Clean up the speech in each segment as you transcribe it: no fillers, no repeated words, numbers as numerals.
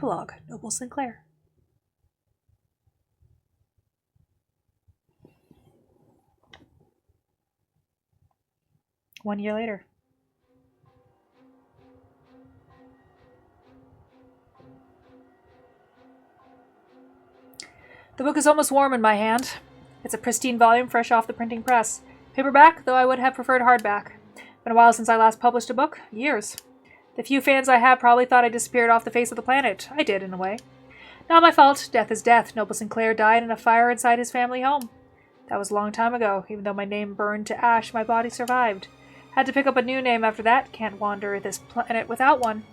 Epilogue, Noble Sinclair. One year later. The book is almost warm in my hand. It's a pristine volume fresh off the printing press. Paperback, though I would have preferred hardback. Been a while since I last published a book. Years. The few fans I have probably thought I disappeared off the face of the planet. I did, in a way. Not my fault. Death is death. Noble Sinclair died in a fire inside his family home. That was a long time ago. Even though my name burned to ash, my body survived. Had to pick up a new name after that. Can't wander this planet without one.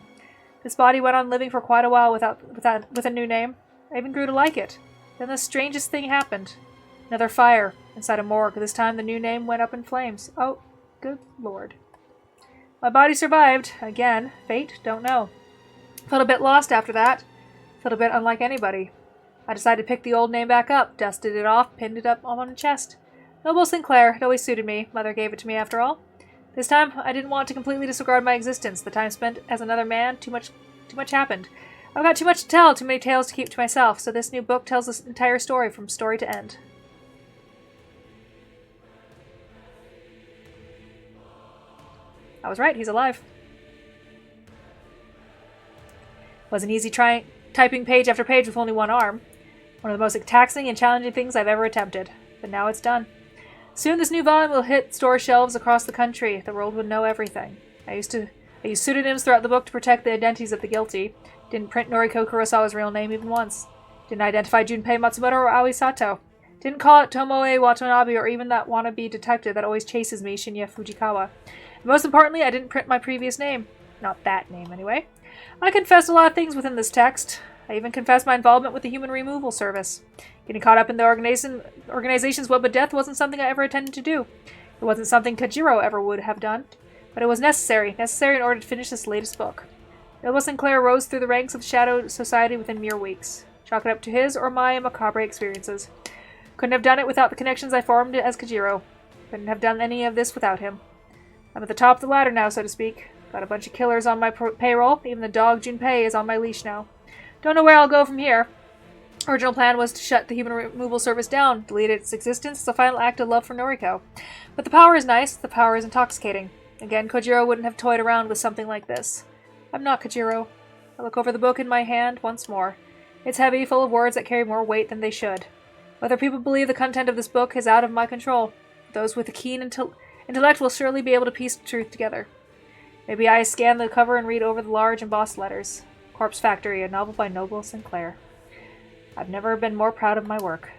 This body went on living for quite a while with a new name. I even grew to like it. Then the strangest thing happened. Another fire inside a morgue. This time the new name went up in flames. Oh, good lord. My body survived. Again. Fate? Don't know. Felt a bit lost after that. Felt a bit unlike anybody. I decided to pick the old name back up, dusted it off, pinned it up on my chest. Noble Sinclair. It always suited me. Mother gave it to me after all. This time, I didn't want to completely disregard my existence. The time spent as another man, too much happened. I've got too much to tell, too many tales to keep to myself, so this new book tells this entire story from story to end. I was right, he's alive. Wasn't easy typing page after page with only one arm. One of the most taxing and challenging things I've ever attempted. But now it's done. Soon this new volume will hit store shelves across the country. The world would know everything. I used pseudonyms throughout the book to protect the identities of the guilty. Didn't print Noriko Kurosawa's real name even once. Didn't identify Junpei Matsumoto or Aoi Sato. Didn't call it Tomoe Watanabe or even that wannabe detective that always chases me, Shinya Fujikawa. And most importantly, I didn't print my previous name. Not that name, anyway. I confessed a lot of things within this text. I even confessed my involvement with the Human Removal Service. Getting caught up in the organization's web of death wasn't something I ever intended to do. It wasn't something Kajiro ever would have done. But it was necessary in order to finish this latest book. Noble Sinclair rose through the ranks of the Shadow Society within mere weeks. Chalk it up to his or my macabre experiences. Couldn't have done it without the connections I formed as Kajiro. Couldn't have done any of this without him. I'm at the top of the ladder now, so to speak. Got a bunch of killers on my payroll. Even the dog Junpei is on my leash now. Don't know where I'll go from here. Original plan was to shut the Human Removal Service down, delete its existence as a final act of love for Noriko. But the power is nice, the power is intoxicating. Again, Kojiro wouldn't have toyed around with something like this. I'm not Kojiro. I look over the book in my hand once more. It's heavy, full of words that carry more weight than they should. Whether people believe the content of this book is out of my control. Those with a keen intellect will surely be able to piece the truth together. Maybe I scan the cover and read over the large embossed letters. Corpse Factory, a novel by Noble Sinclair. I've never been more proud of my work.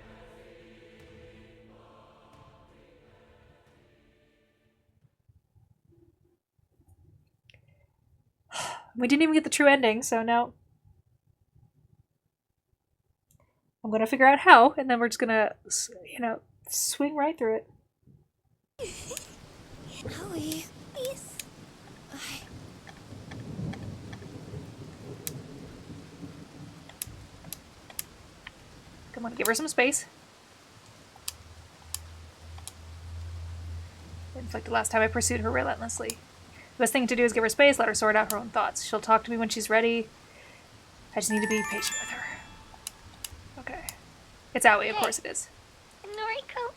We didn't even get the true ending, so now I'm going to figure out how, and then we're just going to, swing right through it. Howie, please. Come on, give her some space. It's like the last time I pursued her relentlessly. The best thing to do is give her space, let her sort out her own thoughts. She'll talk to me when she's ready. I just need to be patient with her. Okay. It's Aoi, of course it is. Noriko.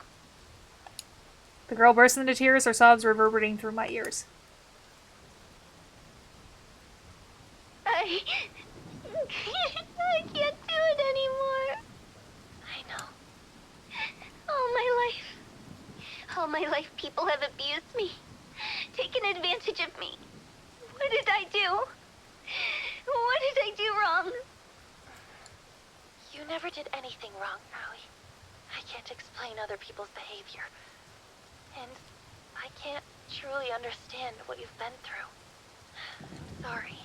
The girl bursts into tears, her sobs reverberating through my ears. I can't do it anymore. I know. All my life people have abused me. Taken advantage of me. What did I do? What did I do wrong? You never did anything wrong, Aoi. I can't explain other people's behavior. And I can't truly understand what you've been through. Sorry.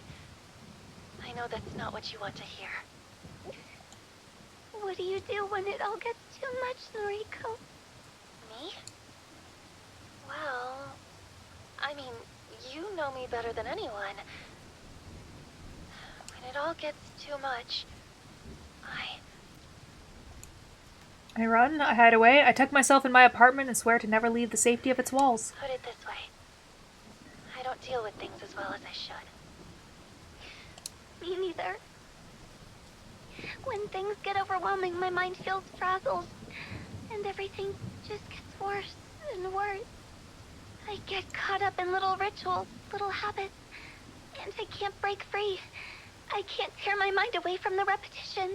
I know that's not what you want to hear. What do you do when it all gets too much, Noriko? Me? Well, I mean, you know me better than anyone. When it all gets too much, I run, I hide away, I tuck myself in my apartment and swear to never leave the safety of its walls. Put it this way. I don't deal with things as well as I should. Me neither. When things get overwhelming, my mind feels frazzled, and everything just gets worse and worse. I get caught up in little rituals, little habits, and I can't break free. I can't tear my mind away from the repetition,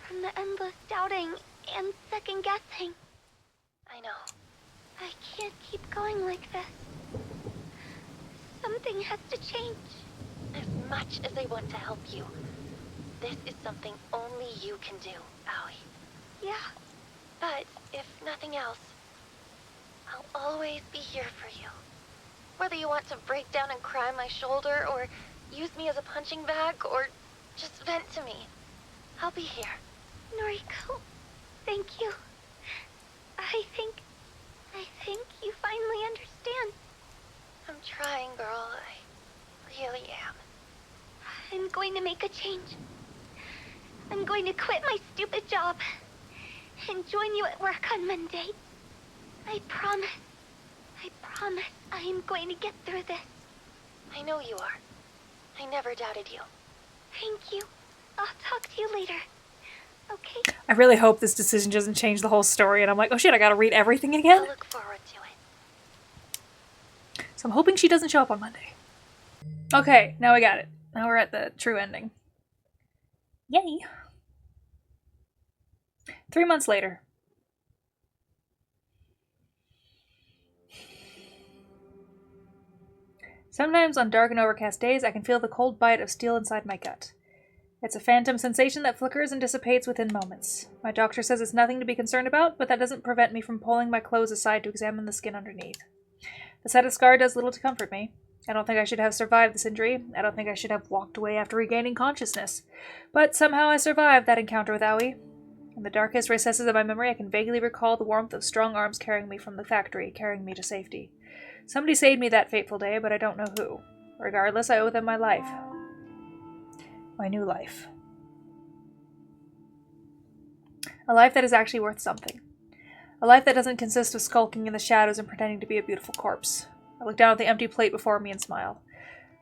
from the endless doubting and second guessing. I know. I can't keep going like this. Something has to change. As much as I want to help you, this is something only you can do, Aoi. Yeah. But if nothing else, I'll always be here for you. Whether you want to break down and cry on my shoulder, or use me as a punching bag, or just vent to me, I'll be here. Noriko, thank you. I think you finally understand. I'm trying, girl. I really am. I'm going to make a change. I'm going to quit my stupid job and join you at work on Monday. I promise I am going to get through this. I know you are. I never doubted you. Thank you. I'll talk to you later. Okay? I really hope this decision doesn't change the whole story, and I'm like, oh shit, I gotta read everything I'll again? look forward to it. So I'm hoping she doesn't show up on Monday. Okay, now we got it. Now we're at the true ending. Yay! 3 months later. Sometimes on dark and overcast days, I can feel the cold bite of steel inside my gut. It's a phantom sensation that flickers and dissipates within moments. My doctor says it's nothing to be concerned about, but that doesn't prevent me from pulling my clothes aside to examine the skin underneath. The sight of scar does little to comfort me. I don't think I should have survived this injury. I don't think I should have walked away after regaining consciousness. But somehow I survived that encounter with Aoi. In the darkest recesses of my memory, I can vaguely recall the warmth of strong arms carrying me from the factory, carrying me to safety. Somebody saved me that fateful day, but I don't know who. Regardless, I owe them my life. My new life. A life that is actually worth something. A life that doesn't consist of skulking in the shadows and pretending to be a beautiful corpse. I look down at the empty plate before me and smile.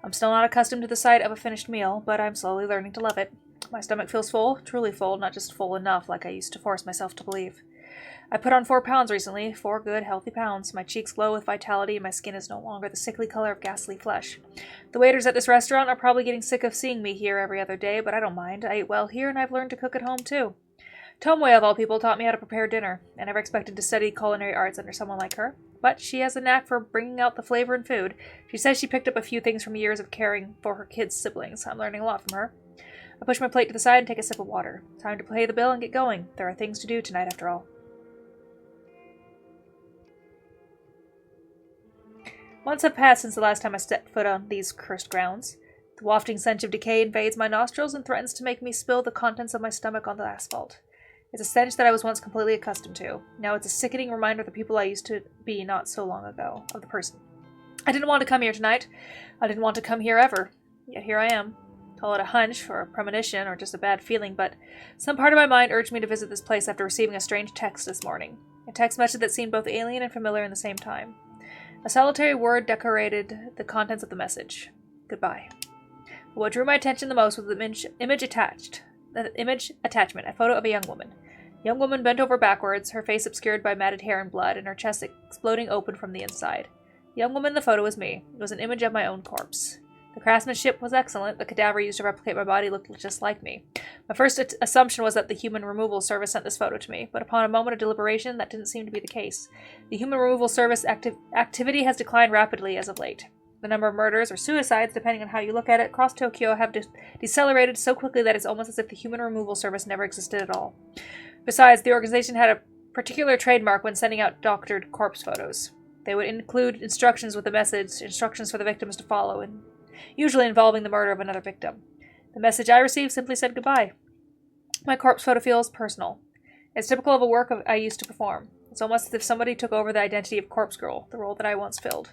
I'm still not accustomed to the sight of a finished meal, but I'm slowly learning to love it. My stomach feels full, truly full, not just full enough like I used to force myself to believe. I put on 4 pounds recently, 4 good, healthy pounds. My cheeks glow with vitality, and my skin is no longer the sickly color of ghastly flesh. The waiters at this restaurant are probably getting sick of seeing me here every other day, but I don't mind. I eat well here, and I've learned to cook at home, too. Tomoe, of all people, taught me how to prepare dinner. I never expected to study culinary arts under someone like her, but she has a knack for bringing out the flavor in food. She says she picked up a few things from years of caring for her kids' siblings. I'm learning a lot from her. I push my plate to the side and take a sip of water. Time to pay the bill and get going. There are things to do tonight, after all. Months have passed since the last time I stepped foot on these cursed grounds. The wafting stench of decay invades my nostrils and threatens to make me spill the contents of my stomach on the asphalt. It's a stench that I was once completely accustomed to. Now it's a sickening reminder of the people I used to be not so long ago, of the person. I didn't want to come here tonight. I didn't want to come here ever. Yet here I am. Call it a hunch, or a premonition, or just a bad feeling, but some part of my mind urged me to visit this place after receiving a strange text this morning. A text message that seemed both alien and familiar in the same time. A solitary word decorated the contents of the message. Goodbye. But what drew my attention the most was the image attachment, a photo of a young woman. A young woman bent over backwards, her face obscured by matted hair and blood, and her chest exploding open from the inside. The young woman in the photo was me. It was an image of my own corpse. The craftsmanship was excellent. The cadaver used to replicate my body looked just like me. My first assumption was that the Human Removal Service sent this photo to me, but upon a moment of deliberation, that didn't seem to be the case. The Human Removal Service activity has declined rapidly as of late. The number of murders, or suicides, depending on how you look at it, across Tokyo have decelerated so quickly that it's almost as if the Human Removal Service never existed at all. Besides, the organization had a particular trademark when sending out doctored corpse photos. They would include instructions with the message, instructions for the victims to follow, and usually involving the murder of another victim. The message I received simply said goodbye. My corpse photo feels personal. It's typical of a work I used to perform. It's almost as if somebody took over the identity of Corpse Girl, the role that I once filled.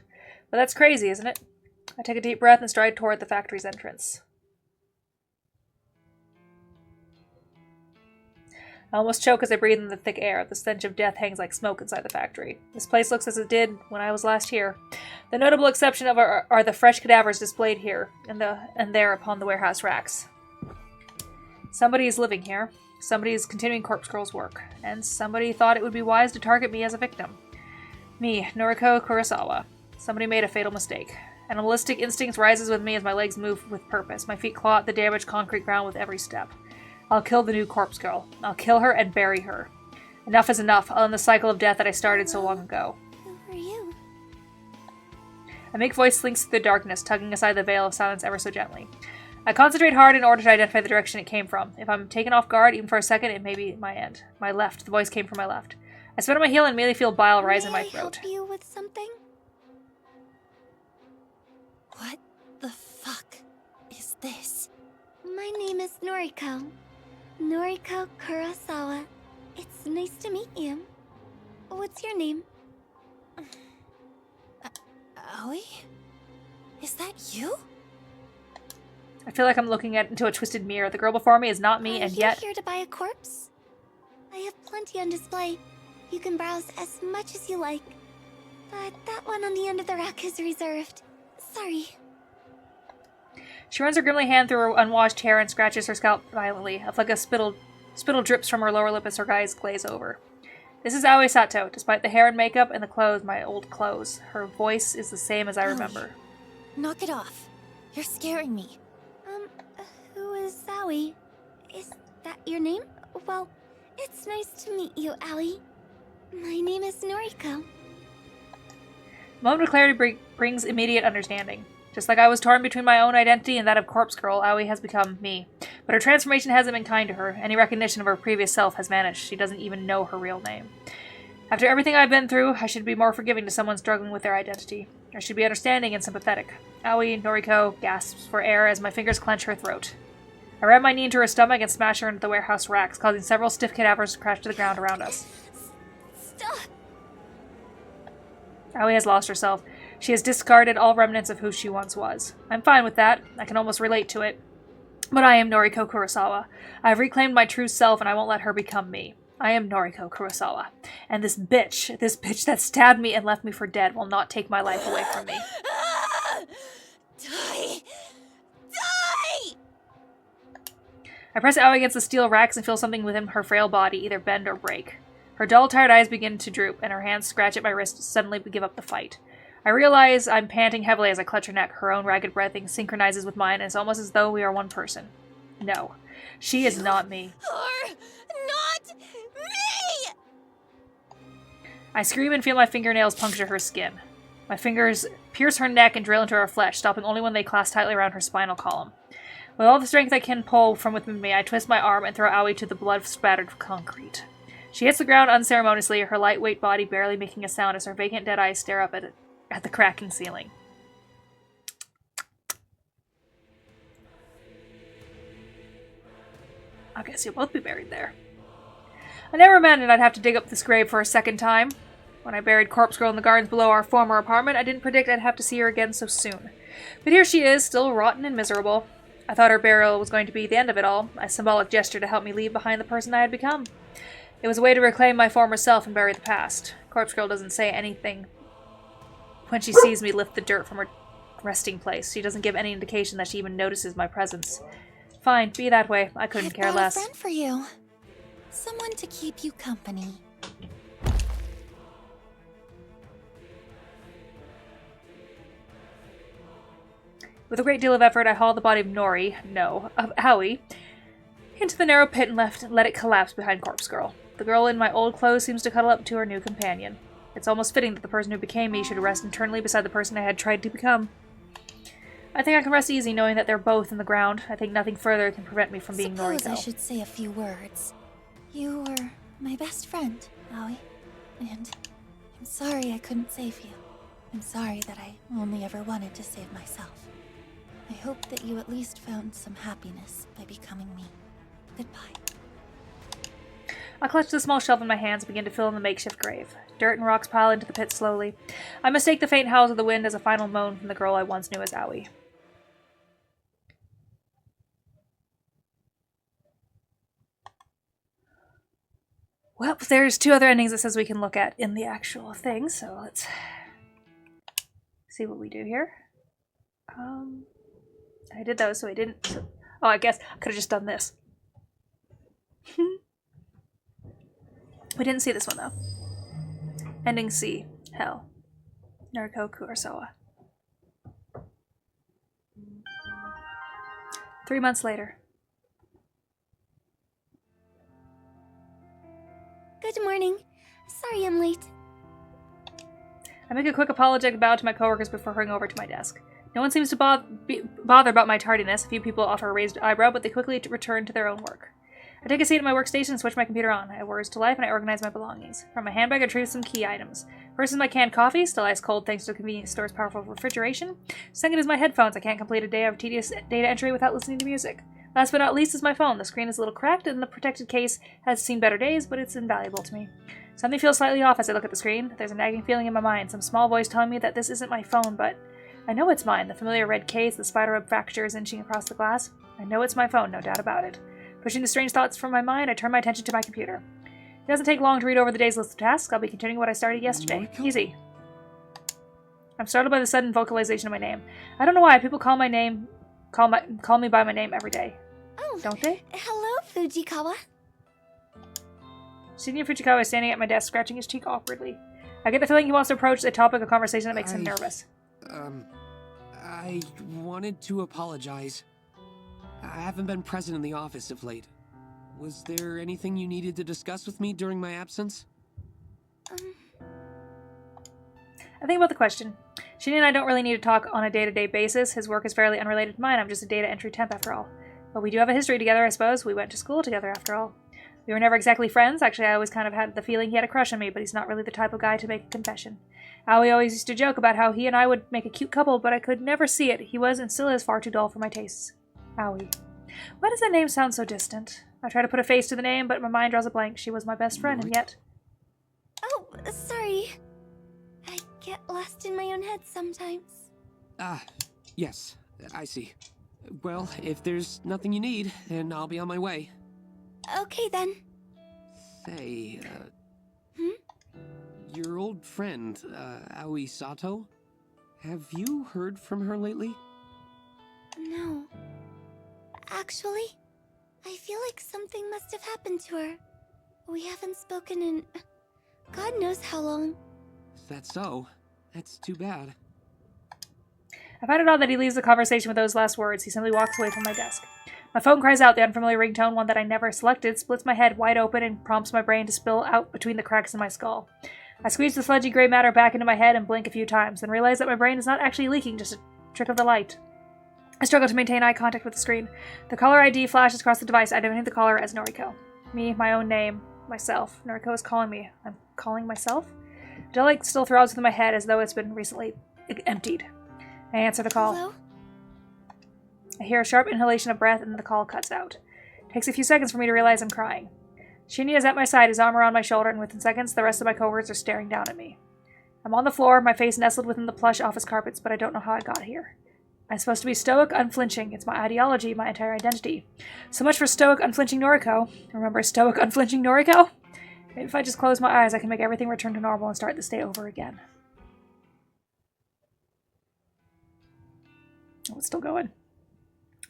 But that's crazy, isn't it? I take a deep breath and stride toward the factory's entrance. I almost choke as I breathe in the thick air. The stench of death hangs like smoke inside the factory. This place looks as it did when I was last here. The notable exception are the fresh cadavers displayed here and there upon the warehouse racks. Somebody is living here. Somebody is continuing Corpse Girl's work. And somebody thought it would be wise to target me as a victim. Me, Noriko Kurosawa. Somebody made a fatal mistake. Animalistic instinct rises with me as my legs move with purpose. My feet claw at the damaged concrete ground with every step. I'll kill the new Corpse Girl. I'll kill her and bury her. Enough is enough. I'll end the cycle of death that I started so long ago. Who are you? A meek voice slinks through the darkness, tugging aside the veil of silence ever so gently. I concentrate hard in order to identify the direction it came from. If I'm taken off guard, even for a second, it may be my end. My left. The voice came from my left. I spin on my heel and immediately feel bile rise in my throat. May I help you with something? What the fuck is this? My name is Noriko. Noriko Kurosawa. It's nice to meet you. What's your name? Aoi? Is that you? I feel like I'm looking into a twisted mirror. The girl before me is not me, and yet... Are you here to buy a corpse? I have plenty on display. You can browse as much as you like. But that one on the end of the rack is reserved. Sorry. She runs her grimly hand through her unwashed hair and scratches her scalp violently. A fleck of spittle drips from her lower lip as her eyes glaze over. This is Aoi Sato. Despite the hair and makeup and the clothes, my old clothes, her voice is the same as I remember. Knock it off. You're scaring me. Who is Aoi? Is that your name? Well, it's nice to meet you, Aoi. My name is Noriko. A moment of clarity brings immediate understanding. Just like I was torn between my own identity and that of Corpse Girl, Aoi has become me. But her transformation hasn't been kind to her. Any recognition of her previous self has vanished. She doesn't even know her real name. After everything I've been through, I should be more forgiving to someone struggling with their identity. I should be understanding and sympathetic. Aoi, Noriko, gasps for air as my fingers clench her throat. I ram my knee into her stomach and smash her into the warehouse racks, causing several stiff cadavers to crash to the ground around us. Stop! Aoi has lost herself. She has discarded all remnants of who she once was. I'm fine with that. I can almost relate to it. But I am Noriko Kurosawa. I have reclaimed my true self, and I won't let her become me. I am Noriko Kurosawa. And this bitch that stabbed me and left me for dead will not take my life away from me. Die! Die! I press Aoi against the steel racks and feel something within her frail body either bend or break. Her dull, tired eyes begin to droop, and her hands scratch at my wrist to suddenly give up the fight. I realize I'm panting heavily as I clutch her neck. Her own ragged breathing synchronizes with mine, and it's almost as though we are one person. No, she is not me. Are not me! I scream and feel my fingernails puncture her skin. My fingers pierce her neck and drill into her flesh, stopping only when they clasp tightly around her spinal column. With all the strength I can pull from within me, I twist my arm and throw Aoi to the blood-spattered concrete. She hits the ground unceremoniously, her lightweight body barely making a sound as her vacant dead eyes stare up at the cracking ceiling. I guess you'll both be buried there. I never imagined I'd have to dig up this grave for a second time. When I buried Corpse Girl in the gardens below our former apartment, I didn't predict I'd have to see her again so soon. But here she is, still rotten and miserable. I thought her burial was going to be the end of it all, a symbolic gesture to help me leave behind the person I had become. It was a way to reclaim my former self and bury the past. Corpse Girl doesn't say anything when she sees me lift the dirt from her resting place. She doesn't give any indication that she even notices my presence. Fine, be that way. I couldn't care less. I've got a friend for you. Someone to keep you company. With a great deal of effort, I hauled the body of Aoi, into the narrow pit and let it collapse behind Corpse Girl. The girl in my old clothes seems to cuddle up to her new companion. It's almost fitting that the person who became me should rest internally beside the person I had tried to become. I think I can rest easy knowing that they're both in the ground. I think nothing further can prevent me from being Noriko. Suppose I should say a few words. You were my best friend, Aoi, and I'm sorry I couldn't save you. I'm sorry that I only ever wanted to save myself. I hope that you at least found some happiness by becoming me. Goodbye. I clutch the small shelf in my hands and begin to fill in the makeshift grave. Dirt and rocks pile into the pit slowly. I mistake the faint howls of the wind as a final moan from the girl I once knew as Aoi. Well, there's two other endings it says we can look at in the actual thing, so let's see what we do here. I did those, so I didn't. Oh, I guess I could have just done this. We didn't see this one, though. Ending C. Hell. Nariko Kurosawa. 3 months later. Good morning. Sorry I'm late. I make a quick apologetic bow to my coworkers before hurrying over to my desk. No one seems to bother about my tardiness. A few people offer a raised eyebrow, but they quickly return to their own work. I take a seat at my workstation and switch my computer on. I words to life and I organize my belongings. From my handbag, I retrieve some key items. First is my canned coffee, still ice cold thanks to the convenience store's powerful refrigeration. Second is my headphones. I can't complete a day of tedious data entry without listening to music. Last but not least is my phone. The screen is a little cracked and the protected case has seen better days, but it's invaluable to me. Something feels slightly off as I look at the screen. There's a nagging feeling in my mind, some small voice telling me that this isn't my phone, but I know it's mine. The familiar red case, the spiderweb fractures inching across the glass. I know it's my phone, no doubt about it. Pushing the strange thoughts from my mind, I turn my attention to my computer. It doesn't take long to read over the day's list of tasks. I'll be continuing what I started yesterday. Easy. I'm startled by the sudden vocalization of my name. I don't know why people call me by my name every day. Oh, don't they? Hello, Fujikawa. Senior Fujikawa is standing at my desk, scratching his cheek awkwardly. I get the feeling he wants to approach a topic of conversation that makes him nervous. I wanted to apologize. I haven't been present in the office of late. Was there anything you needed to discuss with me during my absence? I think about the question. Shinny and I don't really need to talk on a day-to-day basis. His work is fairly unrelated to mine. I'm just a data entry temp after all. But we do have a history together, I suppose. We went to school together after all. We were never exactly friends. Actually, I always kind of had the feeling he had a crush on me, but he's not really the type of guy to make a confession. Aoi always used to joke about how he and I would make a cute couple, but I could never see it. He was and still is far too dull for my tastes. Aoi. Why does that name sound so distant? I try to put a face to the name, but my mind draws a blank. She was my best friend, and yet... Oh, sorry. I get lost in my own head sometimes. Yes, I see. Well, if there's nothing you need, then I'll be on my way. Okay, then. Say, your old friend, Aoi Sato? Have you heard from her lately? No. Actually, I feel like something must have happened to her. We haven't spoken in... God knows how long. Is that so? That's too bad. I find it odd that he leaves the conversation with those last words. He simply walks away from my desk. My phone cries out. The unfamiliar ringtone, one that I never selected, splits my head wide open and prompts my brain to spill out between the cracks in my skull. I squeeze the sludgy gray matter back into my head and blink a few times, then realize that my brain is not actually leaking, just a trick of the light. I struggle to maintain eye contact with the screen. The caller ID flashes across the device, identifying the caller as Noriko. Me, my own name, myself. Noriko is calling me. I'm calling myself? A dull light still throbs within my head as though it's been recently emptied. I answer the call. Hello? I hear a sharp inhalation of breath and then the call cuts out. It takes a few seconds for me to realize I'm crying. Shinya is at my side, his arm around my shoulder, and within seconds, the rest of my coworkers are staring down at me. I'm on the floor, my face nestled within the plush office carpets, but I don't know how I got here. I'm supposed to be stoic, unflinching. It's my ideology, my entire identity. So much for stoic, unflinching Noriko. Remember stoic, unflinching Noriko? Maybe if I just close my eyes, I can make everything return to normal and start this day over again. Oh, it's still going.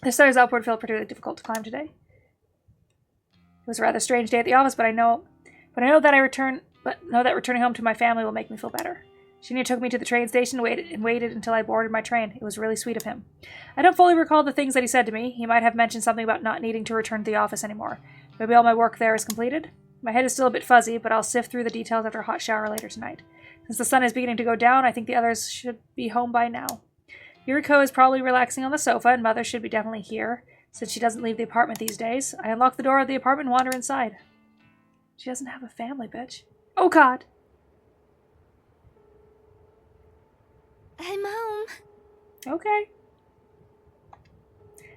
The stairs upward felt particularly difficult to climb today. It was a rather strange day at the office, but I know that returning home to my family will make me feel better. Shinya took me to the train station and waited until I boarded my train. It was really sweet of him. I don't fully recall the things that he said to me. He might have mentioned something about not needing to return to the office anymore. Maybe all my work there is completed? My head is still a bit fuzzy, but I'll sift through the details after a hot shower later tonight. Since the sun is beginning to go down, I think the others should be home by now. Yuriko is probably relaxing on the sofa, and Mother should be definitely here, since she doesn't leave the apartment these days. I unlock the door of the apartment and wander inside. She doesn't have a family, bitch. Oh, God! I'm home. Okay.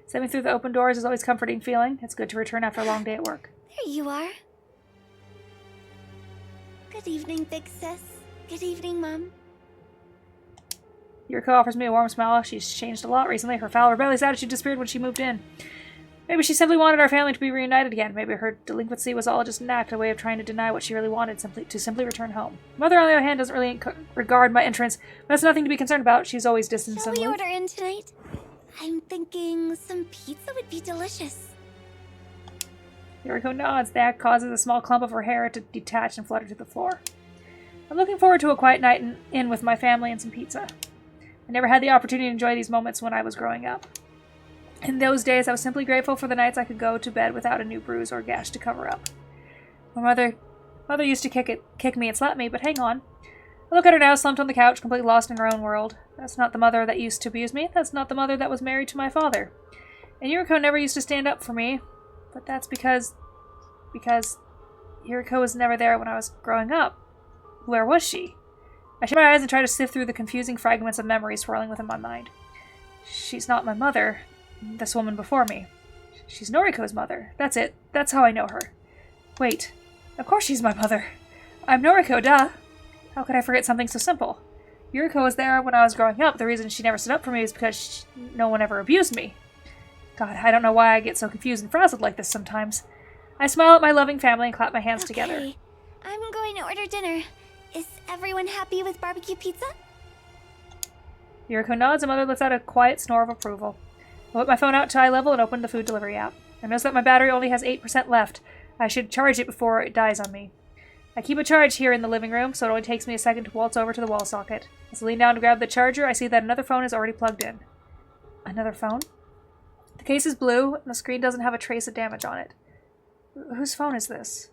Stepping through the open doors is always a comforting feeling. It's good to return after a long day at work. There you are. Good evening, big sis. Good evening, Mom. Yuriko offers me a warm smile. She's changed a lot recently. Her foul, rebellious attitude disappeared when she moved in. Maybe she simply wanted our family to be reunited again. Maybe her delinquency was all just an act, a way of trying to deny what she really wanted, simply return home. Mother, on the other hand, doesn't really regard my entrance, but that's nothing to be concerned about. She's always distant Shall and we aloof. order in tonight? I'm thinking some pizza would be delicious. Yuriko nods. The act causes a small clump of her hair to detach and flutter to the floor. I'm looking forward to a quiet night in with my family and some pizza. I never had the opportunity to enjoy these moments when I was growing up. In those days, I was simply grateful for the nights I could go to bed without a new bruise or gash to cover up. My mother used to kick me and slap me, but hang on. I look at her now, slumped on the couch, completely lost in her own world. That's not the mother that used to abuse me. That's not the mother that was married to my father. And Yuriko never used to stand up for me. But that's because Yuriko was never there when I was growing up. Where was she? I shut my eyes and try to sift through the confusing fragments of memories swirling within my mind. She's not my mother. This woman before me. She's Noriko's mother. That's it. That's how I know her. Wait. Of course she's my mother. I'm Noriko, duh. How could I forget something so simple? Yuriko was there when I was growing up. The reason she never stood up for me is because no one ever abused me. God, I don't know why I get so confused and frazzled like this sometimes. I smile at my loving family and clap my hands together. I'm going to order dinner. Is everyone happy with barbecue pizza? Yuriko nods and Mother lets out a quiet snore of approval. I whip my phone out to eye level and open the food delivery app. I notice that my battery only has 8% left. I should charge it before it dies on me. I keep a charge here in the living room, so it only takes me a second to waltz over to the wall socket. As I lean down to grab the charger, I see that another phone is already plugged in. Another phone? The case is blue, and the screen doesn't have a trace of damage on it. Whose phone is this?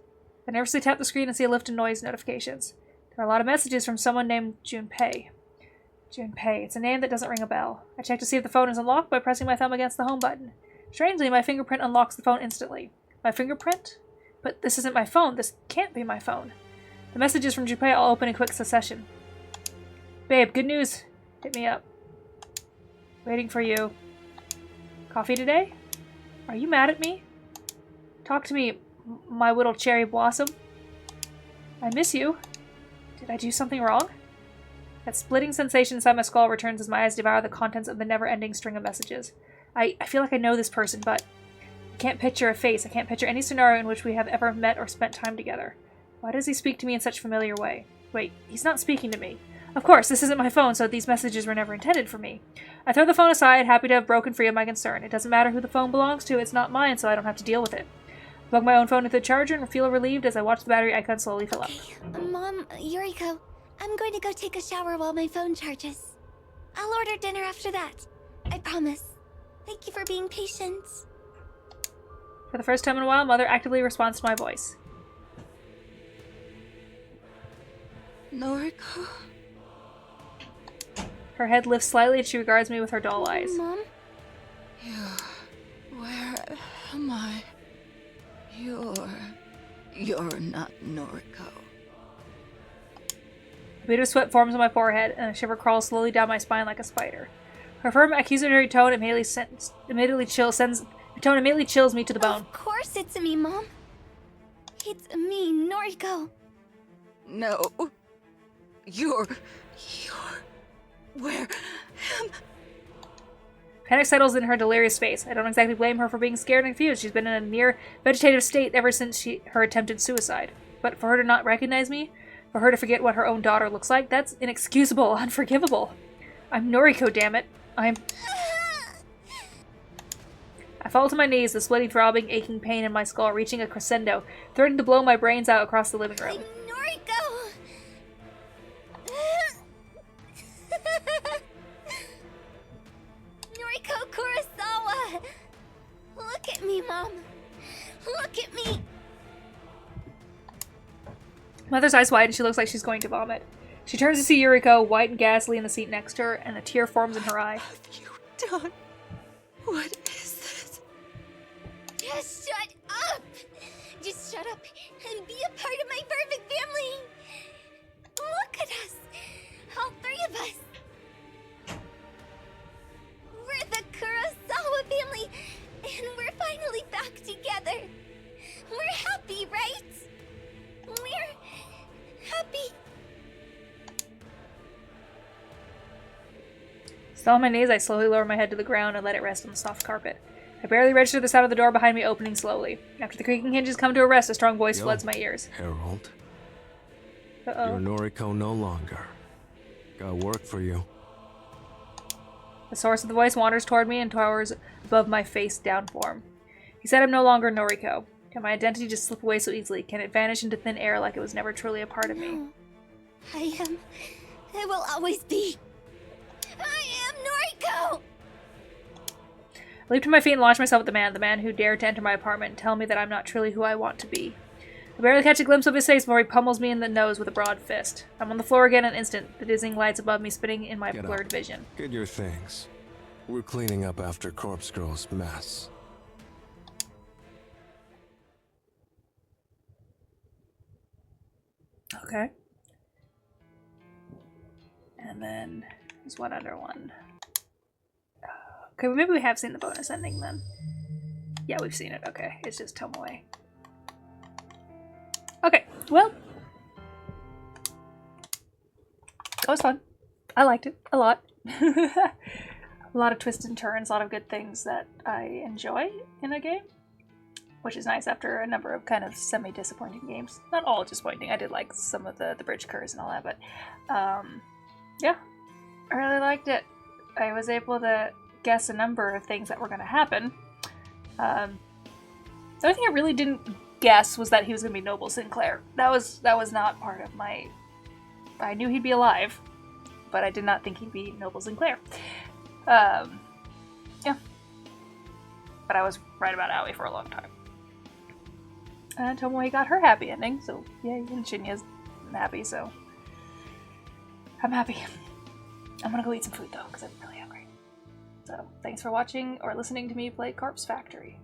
I nervously tap the screen and see a lift in noise notifications. There are a lot of messages from someone named Junpei. Junpei. It's a name that doesn't ring a bell. I check to see if the phone is unlocked by pressing my thumb against the home button. Strangely, my fingerprint unlocks the phone instantly. My fingerprint? But this isn't my phone. This can't be my phone. The messages from Junpei all open in quick succession. Babe, good news. Hit me up. Waiting for you. Coffee today? Are you mad at me? Talk to me, my little cherry blossom. I miss you. Did I do something wrong? That splitting sensation inside my skull returns as my eyes devour the contents of the never-ending string of messages. I feel like I know this person, but I can't picture a face. I can't picture any scenario in which we have ever met or spent time together. Why does he speak to me in such a familiar way? Wait, he's not speaking to me. Of course, this isn't my phone, so these messages were never intended for me. I throw the phone aside, happy to have broken free of my concern. It doesn't matter who the phone belongs to, it's not mine, so I don't have to deal with it. I plug my own phone into the charger and feel relieved as I watch the battery icon slowly fill up. Mom, Yuriko, I'm going to go take a shower while my phone charges. I'll order dinner after that. I promise. Thank you for being patient. For the first time in a while, Mother actively responds to my voice. Noriko? Her head lifts slightly and she regards me with her dull eyes. Mom? Where am I? You're not Noriko. A bead of sweat forms on my forehead, and a shiver crawls slowly down my spine like a spider. Her firm, accusatory tone immediately chills me to the bone. Of course it's me, Mom. It's me, Noriko. No. You're... Where am... Panic settles in her delirious face. I don't exactly blame her for being scared and confused. She's been in a near vegetative state ever since her attempted suicide. But for her to not recognize me, for her to forget what her own daughter looks like, that's inexcusable, unforgivable. I'm Noriko, damn it. I fall to my knees, the sweaty, throbbing, aching pain in my skull reaching a crescendo, threatening to blow my brains out across the living room. Noriko! Noriko Kurosawa! Look at me, Mom. Look at me. Mother's eyes widen and she looks like she's going to vomit. She turns to see Yuriko, white and ghastly in the seat next to her, and a tear forms in her eye. What have you done? What is this? Just shut up! Just shut up and be a part of my perfect family! Look at us! All three of us! We're the Kurosawa family, and we're finally back together! We're happy, right? We're happy! Still on my knees, I slowly lower my head to the ground and let it rest on the soft carpet. I barely register the sound of the door behind me opening slowly. After the creaking hinges come to a rest, a strong voice floods my ears. Harold. Uh-oh. You're Noriko no longer. Got work for you. The source of the voice wanders toward me and towers above my face down form. He said I'm no longer Noriko. Can my identity just slip away so easily? Can it vanish into thin air like it was never truly a part of me? No. I will always be. I am Noriko! I leap to my feet and launch myself at the man who dared to enter my apartment and tell me that I'm not truly who I want to be. I barely catch a glimpse of his face before he pummels me in the nose with a broad fist. I'm on the floor again in an instant, the dizzying lights above me spinning in my blurred vision. Get your things. We're cleaning up after Corpse Girl's mess. Okay. And then there's one other one. Okay, well, maybe we have seen the bonus ending then. Yeah, we've seen it. Okay, it's just Tomoe. Okay, well. That was fun. I liked it a lot. A lot of twists and turns, a lot of good things that I enjoy in a game. Which is nice after a number of kind of semi-disappointing games. Not all disappointing. I did like some of the bridge curves and all that, but yeah, I really liked it. I was able to guess a number of things that were going to happen. The only thing I really didn't guess was that he was going to be Noble Sinclair. That was not part of my... I knew he'd be alive, but I did not think he'd be Noble Sinclair. Yeah. But I was right about Aoi for a long time. And Tomoe got her happy ending, so yay, and Shinya's happy, so I'm happy. I'm gonna go eat some food though, because I'm really hungry. So thanks for watching or listening to me play Corpse Factory.